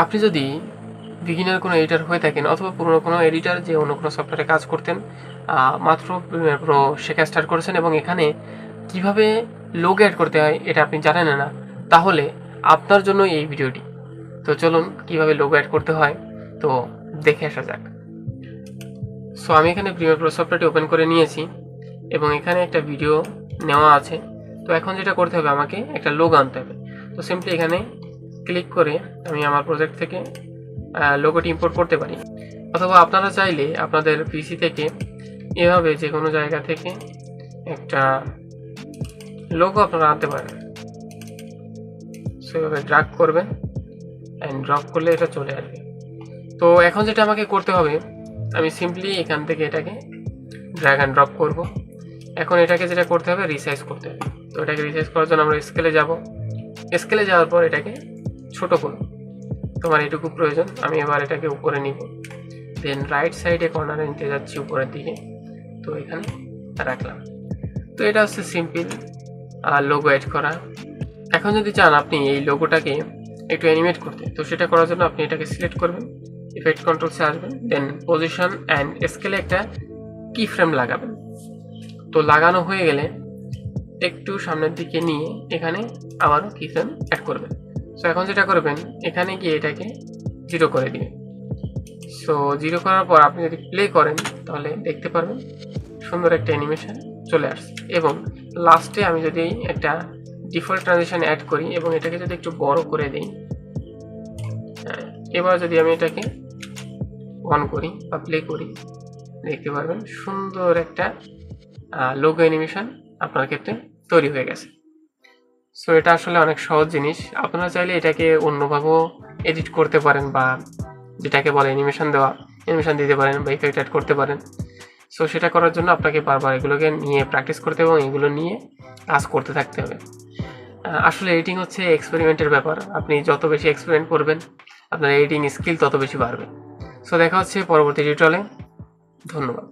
আপনি যদি বিগিনার কোনো এডিটার হয়ে থাকেন অথবা পুরনো কোনো এডিটার যে অন্য কোনো সফটওয়্যারে কাজ করতেন, মাত্র প্রিমিয়ার প্রো শেখা স্টার্ট করেছেন এবং এখানে কিভাবে লোগো অ্যাড করতে হয় এটা আপনি জানেন না, তাহলে আপনার জন্য এই ভিডিওটি। তো চলুন কিভাবে লোগো অ্যাড করতে হয় তো দেখে আসা যাক। সো আমি এখানে প্রিমিয়ার প্রো সফটওয়্যারটি ওপেন করে নিয়েছি এবং এখানে একটা ভিডিও নেওয়া আছে। তো এখন যেটা করতে হবে, আমাকে একটা লোগো আনতে হবে। তো সিম্পলি এখানে ক্লিক করে আমি আমার প্রজেক্ট থেকে লোগোটি ইম্পোর্ট করতে পারি, অথবা আপনারা চাইলে আপনাদের পিসি থেকে এভাবে যে কোনো জায়গা থেকে একটা লোগো আপনারা আনতে পারেন। সেভাবে ড্র্যাগ করবেন অ্যান্ড ড্রপ করলে এটা চলে আসবে। তো এখন যেটা আমাকে করতে হবে, আমি সিম্পলি এখান থেকে এটাকে ড্র্যাগ অ্যান্ড ড্রপ করব। এখন এটাকে যেটা করতে হবে, রিসাইজ করতে হবে। তো এটাকে রিসাইজ করার জন্য আমরা স্কেলে যাব। স্কেলে যাওয়ার পর এটাকে ছোট করব। তোমার এটুকু প্রয়োজন, আমি এবার এটাকে উপরে নিব। দেন রাইট সাইডে কর্নারে নিতে যাচ্ছি উপরের দিকে, তো এখানে রাখলাম। তো এটা হচ্ছে সিম্পল লোগো অ্যাড করা। এখন যদি চান আপনি এই লোগোটাকে একটু অ্যানিমেট করতে, তো সেটা করার জন্য আপনি এটাকে সিলেক্ট করবেন, ইফেক্ট কন্ট্রোলসে আসবেন, দেন পজিশন অ্যান্ড স্কেলে একটা কি ফ্রেম লাগাবেন। তো লাগানো হয়ে গেলে একটু সামনের দিকে নিয়ে এখানে আবারও কি ফ্রেম অ্যাড করবেন। সো এখন যেটা করবেন, এখানে গিয়ে এটাকে 0 করে দিবেন। সো 0 করার পর আপনি যদি প্লে করেন তাহলে দেখতে পারবেন সুন্দর একটা অ্যানিমেশন চলে আসছে। এবং লাস্টে আমি যদি একটা ডিফল্ট ট্রানজিশন অ্যাড করি এবং এটাকে যদি একটু বড় করে দিই, এবার যদি আমি এটাকে অন করি বা প্লে করি, দেখতে পারবেন সুন্দর একটা লোগো অ্যানিমেশন আপনার ক্ষেত্রে তৈরি হয়ে গেছে। সো এটা আসলে অনেক সহজ জিনিস। আপনারা চাইলে এটাকে অন্যভাবেও এডিট করতে পারেন, বা যেটাকে বলে অ্যানিমেশন দেওয়া, অ্যানিমেশন দিতে পারেন বা ইফেক্ট অ্যাড করতে পারেন। সো সেটা করার জন্য আপনাকে বারবার এগুলোকে নিয়ে প্র্যাকটিস করতে হবে এবং এগুলো নিয়ে কাজ করতে থাকতে হবে। আসলে এডিটিং হচ্ছে এক্সপেরিমেন্টের ব্যাপার। আপনি যত বেশি এক্সপেরিমেন্ট করবেন আপনার এডিটিং স্কিল তত বেশি বাড়বে। সো দেখা হচ্ছে পরবর্তী টিউটোরিয়ালে। ধন্যবাদ।